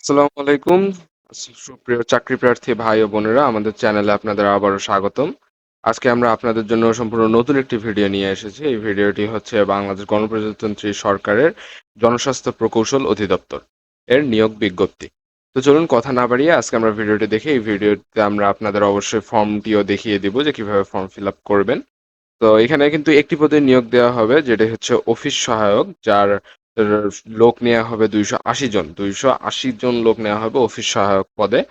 আসসালামু আলাইকুম। সুপ্রিয় চাকরি প্রার্থী ভাই ও বোনেরা, আমাদের চ্যানেলে আপনাদের আবারও স্বাগতম। আজকে আমরা আপনাদের জন্য সম্পূর্ণ নতুন একটি ভিডিও নিয়ে এসেছি। এই ভিডিওটি হচ্ছে বাংলাদেশ গণপ্রজাতন্ত্রী সরকারের জনস্বাস্থ্য প্রকৌশল অধিদপ্তর এর নিয়োগ বিজ্ঞপ্তি। তো চলুন কথা না বাড়িয়ে আজকে আমরা ভিডিওটি দেখি। এই ভিডিওতে আমরা আপনাদের অবশ্যই ফর্মটিও দেখিয়ে দিব যে কিভাবে ফর্ম ফিল আপ করবেন। তো এখানে কিন্তু একটি পদে নিয়োগ দেওয়া হবে, যেটা হচ্ছে অফিস সহায়ক, যার এর লোক নেওয়া হবে 280 জন। 280 জন লোক নেওয়া হবে অফিস সহায়ক পদে।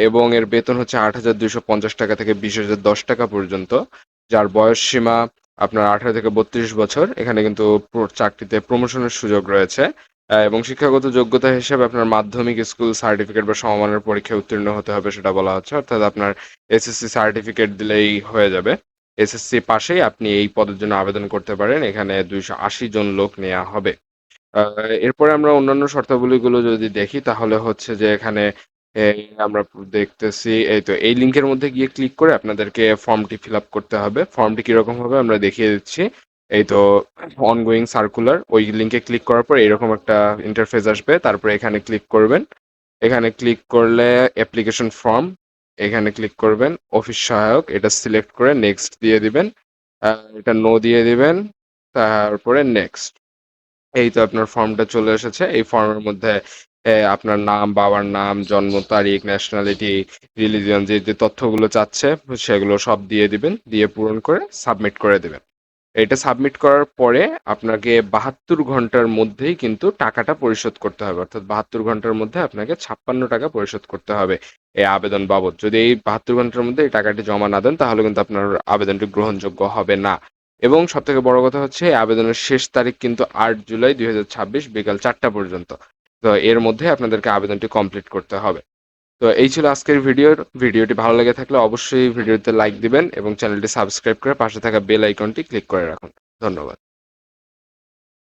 এবং এর বেতন হচ্ছে 8,250 টাকা থেকে 20,010 টাকা পর্যন্ত। যার বয়স সীমা আপনার 18 থেকে 32 বছর। এখানে কিন্তু চাকরিতে প্রমোশনের সুযোগ রয়েছে। এবং শিক্ষাগত যোগ্যতা হিসেবে আপনার মাধ্যমিক স্কুল সার্টিফিকেট বা সমমানের পরীক্ষায় উত্তীর্ণ হতে হবে, সেটা বলা হচ্ছে। অর্থাৎ আপনার এসএসসি সার্টিফিকেট দিলেই হয়ে যাবে। এসএসসি পাশেই আপনি এই পদের জন্য আবেদন করতে পারেন। এখানে 280 জন লোক নেওয়া হবে। এরপরে আমরা অন্যান্য শর্তাবলীগুলো যদি দেখি, তাহলে হচ্ছে যে এখানে আমরা দেখতেছি, এই তো এই লিঙ্কের মধ্যে গিয়ে ক্লিক করে আপনাদেরকে ফর্মটি ফিল আপ করতে হবে। ফর্মটি কিরকম হবে আমরা দেখিয়ে দিচ্ছি। এই তো অনগোয়িং সার্কুলার, ওই লিঙ্কে ক্লিক করার পর এরকম একটা ইন্টারফেস আসবে। তারপরে এখানে ক্লিক করবেন। এখানে ক্লিক করলে অ্যাপ্লিকেশন ফর্ম, এখানে ক্লিক করবেন। অফিস সহায়ক এটা সিলেক্ট করে নেক্সট দিয়ে দিবেন। এটা নো দিয়ে দিবেন। তারপরে নেক্সট। এই তো আপনার ফর্মটা চলে এসেছে। এই ফর্মের মধ্যে আপনার নাম, বাবার নাম, জন্ম তারিখ, ন্যাশনালিটি, রিলিজিয়ন, যে যে তথ্যগুলো চাচ্ছে সেগুলো সব দিয়ে দিবেন। দিয়ে পূরণ করে সাবমিট করে দিবেন। এটা সাবমিট করার পরে আপনাকে 72 ঘন্টার মধ্যেই কিন্তু টাকাটা পরিশোধ করতে হবে। অর্থাৎ 72 ঘন্টার মধ্যে আপনাকে 56 টাকা পরিশোধ করতে হবে এই আবেদন বাবদ। যদি এই 72 ঘন্টার মধ্যে এই টাকাটি জমা না দেন, তাহলে কিন্তু আপনার আবেদনটি গ্রহণযোগ্য হবে না। এবং সব থেকে বড় কথা হচ্ছে, এই আবেদনের শেষ তারিখ কিন্তু 8 জুলাই 2026 বিকাল 4টা পর্যন্ত। তো এর মধ্যে আপনাদেরকে আবেদনটি কমপ্লিট করতে হবে। তো এই ছিল আজকের ভিডিওটি ভালো লেগে থাকলে অবশ্যই ভিডিওতে লাইক দিবেন এবং চ্যানেলটি সাবস্ক্রাইব করে পাশে থাকা বেল আইকনটি ক্লিক করে রাখুন। ধন্যবাদ।